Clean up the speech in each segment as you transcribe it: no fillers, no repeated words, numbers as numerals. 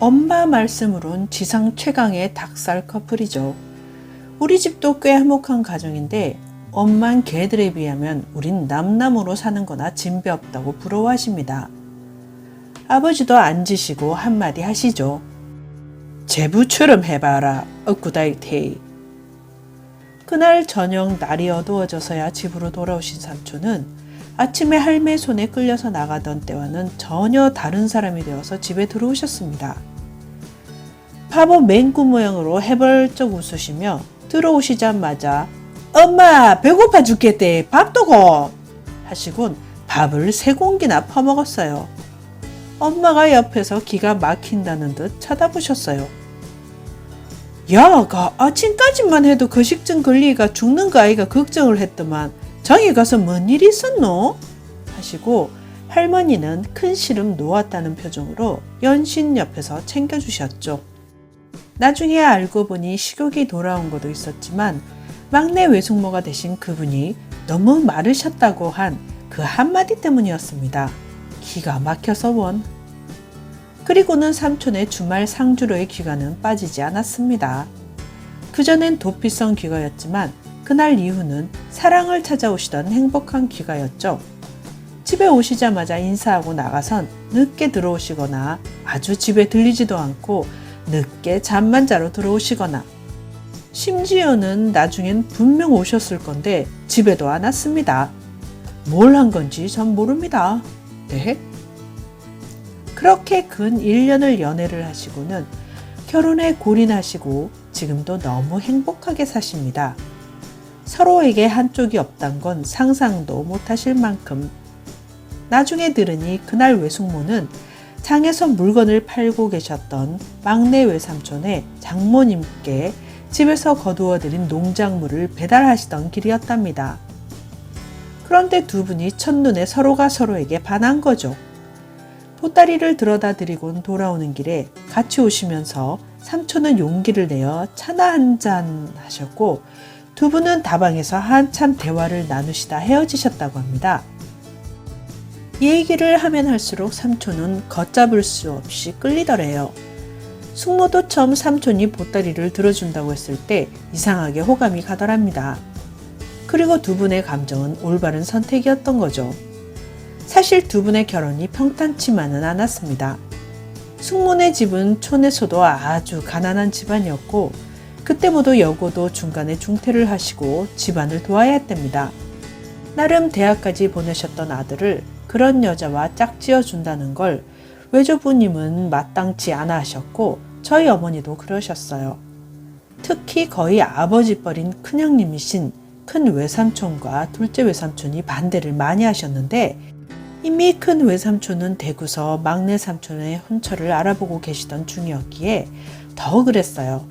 엄마 말씀으론 지상 최강의 닭살 커플이죠. 우리 집도 꽤 화목한 가정인데 엄만 개들에 비하면 우린 남남으로 사는 거나 진배 없다고 부러워하십니다. 아버지도 앉으시고 한마디 하시죠. 제부처럼 해봐라, 억구다이테이. 그날 저녁 날이 어두워져서야 집으로 돌아오신 삼촌은 아침에 할매 손에 끌려서 나가던 때와는 전혀 다른 사람이 되어서 집에 들어오셨습니다. 바보 맹구 모양으로 해벌쩍 웃으시며 들어오시자마자 엄마 배고파 죽겠대, 밥 도고 하시곤 밥을 3공기나 퍼먹었어요. 엄마가 옆에서 기가 막힌다는 듯 쳐다보셨어요. 야가 아침까지만 해도 거식증 걸리기가 죽는 거 아이가 걱정을 했더만 장에 가서 뭔 일이 있었노? 하시고 할머니는 큰 시름 놓았다는 표정으로 연신 옆에서 챙겨주셨죠. 나중에 알고 보니 식욕이 돌아온 것도 있었지만 막내 외숙모가 되신 그분이 너무 마르셨다고 한 그 한마디 때문이었습니다. 기가 막혀서 원. 그리고는 삼촌의 주말 상주로의 귀가는 빠지지 않았습니다. 그전엔 도피성 귀가였지만 그날 이후는 사랑을 찾아오시던 행복한 귀가였죠. 집에 오시자마자 인사하고 나가선 늦게 들어오시거나 아주 집에 들리지도 않고 늦게 잠만 자러 들어오시거나 심지어는 나중엔 분명 오셨을 건데 집에도 안 왔습니다. 뭘 한 건지 전 모릅니다. 네? 그렇게 근 1년을 연애를 하시고는 결혼에 골인하시고 지금도 너무 행복하게 사십니다. 서로에게 한쪽이 없단 건 상상도 못하실 만큼. 나중에 들으니 그날 외숙모는 장에서 물건을 팔고 계셨던 막내 외삼촌의 장모님께 집에서 거두어들인 농작물을 배달하시던 길이었답니다. 그런데 두 분이 첫눈에 서로가 서로에게 반한 거죠. 보따리를 들어다 드리곤 돌아오는 길에 같이 오시면서 삼촌은 용기를 내어 차나 한잔 하셨고 두 분은 다방에서 한참 대화를 나누시다 헤어지셨다고 합니다. 이 얘기를 하면 할수록 삼촌은 걷잡을 수 없이 끌리더래요. 숙모도 처음 삼촌이 보따리를 들어준다고 했을 때 이상하게 호감이 가더랍니다. 그리고 두 분의 감정은 올바른 선택이었던 거죠. 사실 두 분의 결혼이 평탄치만은 않았습니다. 숙모네 집은 촌에서도 아주 가난한 집안이었고 그때 모두 여고도 중간에 중퇴를 하시고 집안을 도와야 했답니다. 나름 대학까지 보내셨던 아들을 그런 여자와 짝지어 준다는 걸 외조부님은 마땅치 않아 하셨고 저희 어머니도 그러셨어요. 특히 거의 아버지 뻘인 큰형님이신 큰 외삼촌과 둘째 외삼촌이 반대를 많이 하셨는데 이미 큰 외삼촌은 대구서 막내 삼촌의 혼처를 알아보고 계시던 중이었기에 더 그랬어요.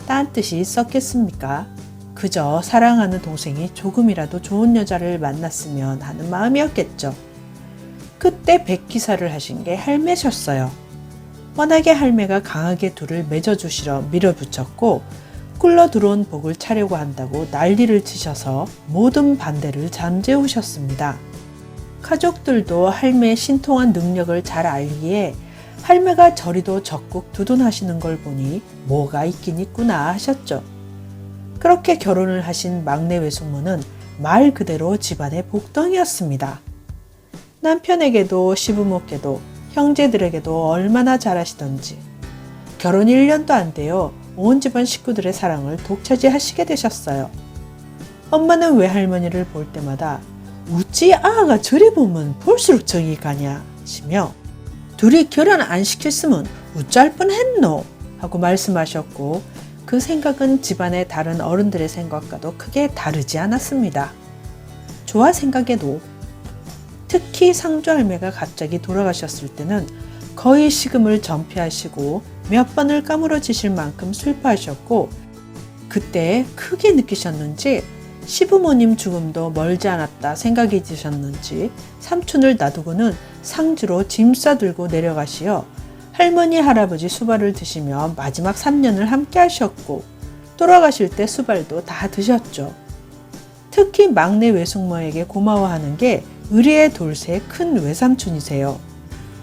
딴 뜻이 있었겠습니까? 그저 사랑하는 동생이 조금이라도 좋은 여자를 만났으면 하는 마음이었겠죠. 그때 백기사를 하신 게 할매셨어요. 워낙에 할매가 강하게 둘을 맺어주시려 밀어붙였고 굴러 들어온 복을 차려고 한다고 난리를 치셔서 모든 반대를 잠재우셨습니다. 가족들도 할매의 신통한 능력을 잘 알기에 할매가 저리도 적극 두둔하시는 걸 보니 뭐가 있긴 있구나 하셨죠. 그렇게 결혼을 하신 막내 외숙모는 말 그대로 집안의 복덩이였습니다. 남편에게도 시부모께도 형제들에게도 얼마나 잘하시던지 결혼 1년도 안 되어 온 집안 식구들의 사랑을 독차지하시게 되셨어요. 엄마는 외할머니를 볼 때마다 우찌 아가 저리 보면 볼수록 정이 가냐 하시며 둘이 결혼 안 시켰으면 우짤 뻔했노 하고 말씀하셨고 그 생각은 집안의 다른 어른들의 생각과도 크게 다르지 않았습니다. 좋아 생각해도 특히 상조할매가 갑자기 돌아가셨을 때는 거의 식음을 전폐하시고 몇 번을 까무러지실 만큼 슬퍼하셨고 그때 크게 느끼셨는지 시부모님 죽음도 멀지 않았다 생각이 드셨는지 삼촌을 놔두고는 상주로 짐 싸들고 내려가시어 할머니 할아버지 수발을 드시며 마지막 3년을 함께 하셨고 돌아가실 때 수발도 다 드셨죠. 특히 막내 외숙모에게 고마워하는 게 의리의 돌쇠 큰 외삼촌이세요.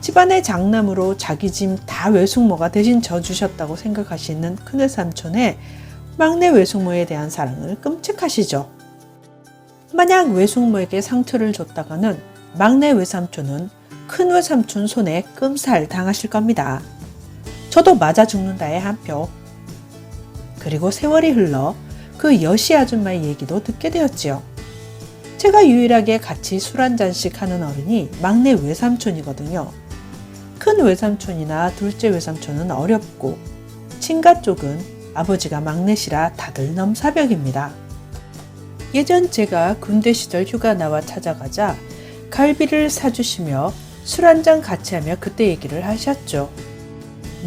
집안의 장남으로 자기 짐 다 외숙모가 대신 져주셨다고 생각하시는 큰외삼촌의 막내 외숙모에 대한 사랑을 끔찍하시죠. 만약 외숙모에게 상처를 줬다가는 막내 외삼촌은 큰 외삼촌 손에 끔살 당하실 겁니다. 저도 맞아 죽는다에 한 표. 그리고 세월이 흘러 그 여시 아줌마의 얘기도 듣게 되었지요. 제가 유일하게 같이 술 한 잔씩 하는 어른이 막내 외삼촌이거든요. 큰 외삼촌이나 둘째 외삼촌은 어렵고 친가 쪽은 아버지가 막내시라 다들 넘사벽입니다. 예전 제가 군대 시절 휴가 나와 찾아가자 갈비를 사주시며 술 한잔 같이 하며 그때 얘기를 하셨죠.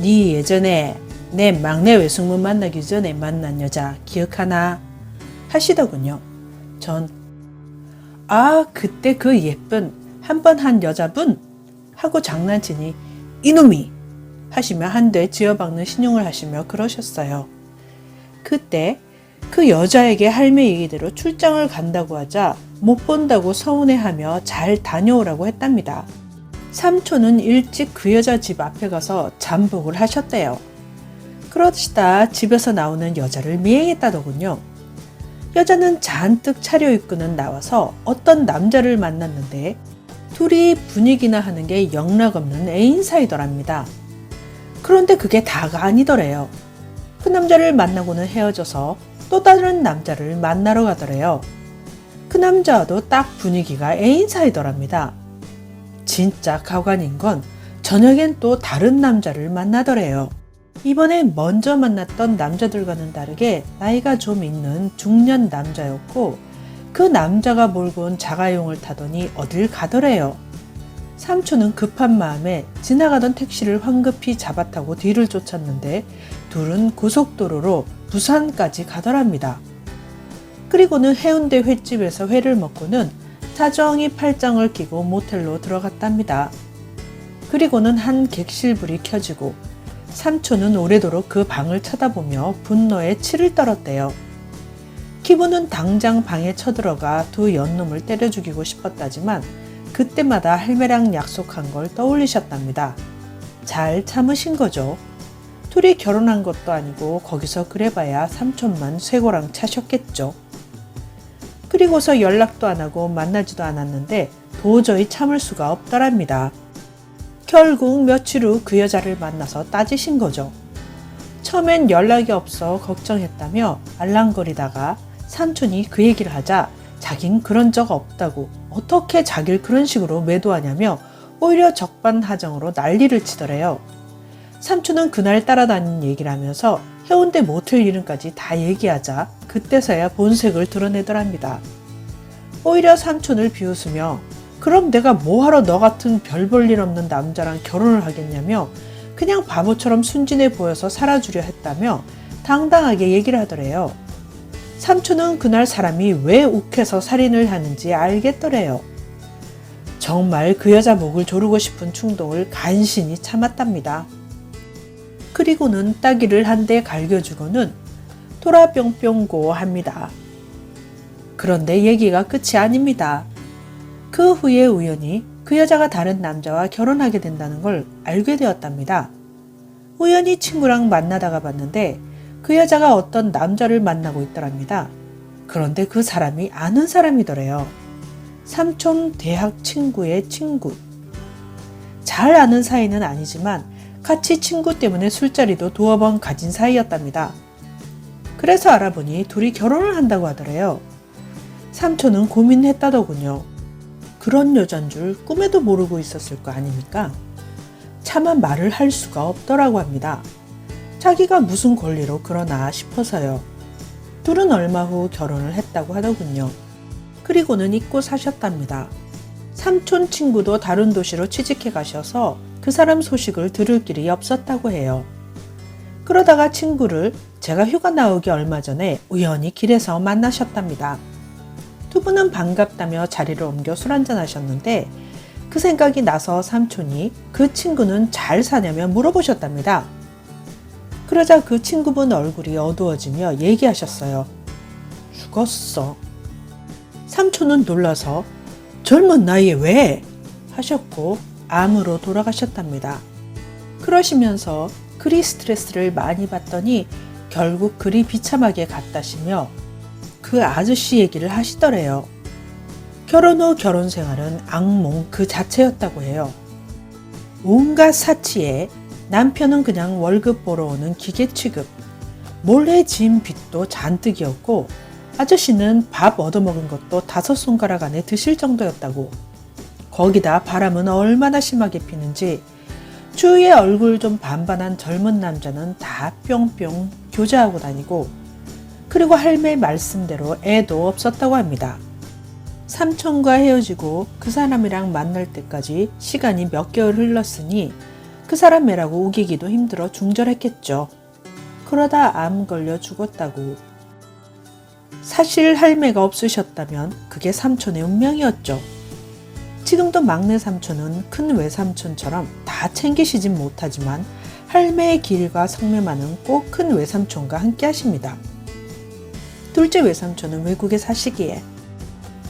네 예전에 내 막내 외숙모 만나기 전에 만난 여자 기억하나? 하시더군요. 전 그때 그 예쁜 한 번 한 여자분? 하고 장난치니 이놈이! 하시며 한 대 쥐어박는 신용을 하시며 그러셨어요. 그때 그 여자에게 할매 얘기대로 출장을 간다고 하자 못 본다고 서운해하며 잘 다녀오라고 했답니다. 삼촌은 일찍 그 여자 집 앞에 가서 잠복을 하셨대요. 그러시다 집에서 나오는 여자를 미행했다더군요. 여자는 잔뜩 차려입고는 나와서 어떤 남자를 만났는데 둘이 분위기나 하는 게 영락없는 애인 사이더랍니다. 그런데 그게 다가 아니더래요. 그 남자를 만나고는 헤어져서 또 다른 남자를 만나러 가더래요. 그 남자와도 딱 분위기가 애인 사이더랍니다. 진짜 가관인 건 저녁엔 또 다른 남자를 만나더래요. 이번에 먼저 만났던 남자들과는 다르게 나이가 좀 있는 중년 남자였고 그 남자가 몰고 온 자가용을 타더니 어딜 가더래요. 삼촌은 급한 마음에 지나가던 택시를 황급히 잡아타고 뒤를 쫓았는데 둘은 고속도로로 부산까지 가더랍니다. 그리고는 해운대 횟집에서 회를 먹고는 자정이 팔짱을 끼고 모텔로 들어갔답니다. 그리고는 한 객실불이 켜지고 삼촌은 오래도록 그 방을 쳐다보며 분노에 치를 떨었대요. 기분은 당장 방에 쳐들어가 두 연놈을 때려 죽이고 싶었다지만 그때마다 할매랑 약속한 걸 떠올리셨답니다. 잘 참으신 거죠. 둘이 결혼한 것도 아니고 거기서 그래봐야 삼촌만 쇠고랑 차셨겠죠. 그리고서 연락도 안 하고 만나지도 않았는데 도저히 참을 수가 없더랍니다. 결국 며칠 후 그 여자를 만나서 따지신 거죠. 처음엔 연락이 없어 걱정했다며 알랑거리다가 삼촌이 그 얘기를 하자 자긴 그런 적 없다고 어떻게 자길 그런 식으로 매도하냐며 오히려 적반하장으로 난리를 치더래요. 삼촌은 그날 따라다닌 얘기를 하면서 해운대 모텔 이름까지 다 얘기하자 그때서야 본색을 드러내더랍니다. 오히려 삼촌을 비웃으며 그럼 내가 뭐하러 너 같은 별 볼 일 없는 남자랑 결혼을 하겠냐며 그냥 바보처럼 순진해 보여서 살아주려 했다며 당당하게 얘기를 하더래요. 삼촌은 그날 사람이 왜 욱해서 살인을 하는지 알겠더래요. 정말 그 여자 목을 조르고 싶은 충동을 간신히 참았답니다. 그리고는 따기를 한 대 갈겨주고는 돌아 뿅뿅고 합니다. 그런데 얘기가 끝이 아닙니다. 그 후에 우연히 그 여자가 다른 남자와 결혼하게 된다는 걸 알게 되었답니다. 우연히 친구랑 만나다가 봤는데 그 여자가 어떤 남자를 만나고 있더랍니다. 그런데 그 사람이 아는 사람이더래요. 삼촌 대학 친구의 친구. 잘 아는 사이는 아니지만 같이 친구 때문에 술자리도 두어 번 가진 사이였답니다. 그래서 알아보니 둘이 결혼을 한다고 하더래요. 삼촌은 고민했다더군요. 그런 여잔 줄 꿈에도 모르고 있었을 거 아닙니까? 차마 말을 할 수가 없더라고 합니다. 자기가 무슨 권리로 그러나 싶어서요. 둘은 얼마 후 결혼을 했다고 하더군요. 그리고는 잊고 사셨답니다. 삼촌 친구도 다른 도시로 취직해 가셔서 그 사람 소식을 들을 길이 없었다고 해요. 그러다가 친구를 제가 휴가 나오기 얼마 전에 우연히 길에서 만나셨답니다. 두 분은 반갑다며 자리를 옮겨 술 한잔 하셨는데 그 생각이 나서 삼촌이 그 친구는 잘 사냐며 물어보셨답니다. 그러자 그 친구분 얼굴이 어두워지며 얘기하셨어요. 죽었어. 삼촌은 놀라서 젊은 나이에 왜? 하셨고 암으로 돌아가셨답니다. 그러시면서 그리 스트레스를 많이 받더니 결국 그리 비참하게 갔다시며 그 아저씨 얘기를 하시더래요. 결혼 후 결혼 생활은 악몽 그 자체였다고 해요. 온갖 사치에 남편은 그냥 월급 보러 오는 기계 취급, 몰래 지은 빚도 잔뜩이었고 아저씨는 밥 얻어먹은 것도 5손가락 안에 드실 정도였다고. 거기다 바람은 얼마나 심하게 피는지 주위에 얼굴 좀 반반한 젊은 남자는 다 뿅뿅 교제하고 다니고, 그리고 할매 말씀대로 애도 없었다고 합니다. 삼촌과 헤어지고 그 사람이랑 만날 때까지 시간이 몇 개월 흘렀으니 그 사람 애라고 우기기도 힘들어 중절했겠죠. 그러다 암 걸려 죽었다고. 사실 할매가 없으셨다면 그게 삼촌의 운명이었죠. 지금도 막내 삼촌은 큰 외삼촌처럼 다 챙기시진 못하지만 할매의 길과 성매만은 꼭 큰 외삼촌과 함께 하십니다. 둘째 외삼촌은 외국에 사시기에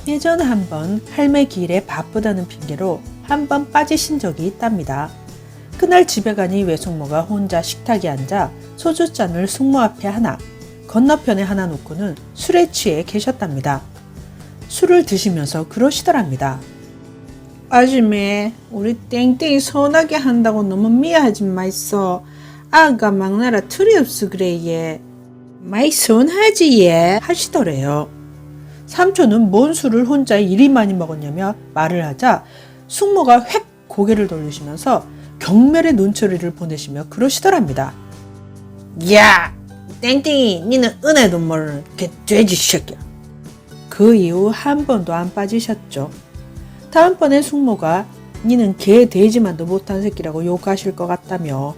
예전 한번 할매 길에 바쁘다는 핑계로 한번 빠지신 적이 있답니다. 그날 집에 가니 외숙모가 혼자 식탁에 앉아 소주잔을 숙모 앞에 하나, 건너편에 하나 놓고는 술에 취해 계셨답니다. 술을 드시면서 그러시더랍니다. 아줌매, 우리 땡땡이 서운하게 한다고 너무 미워하지 마이소. 아가 막나라 틀이 없어 그래 얘. 마이 서운하지 얘 하시더래요. 삼촌은 뭔 술을 혼자 이리 많이 먹었냐며 말을 하자 숙모가 획 고개를 돌리시면서 경멸의 눈초리를 보내시며 그러시더랍니다. 야, 땡땡이, 니는 은혜도 모르는 개 돼지 새끼야. 그 이후 한 번도 안 빠지셨죠. 다음번에 숙모가 니는 개 돼지만도 못한 새끼라고 욕하실 것 같다며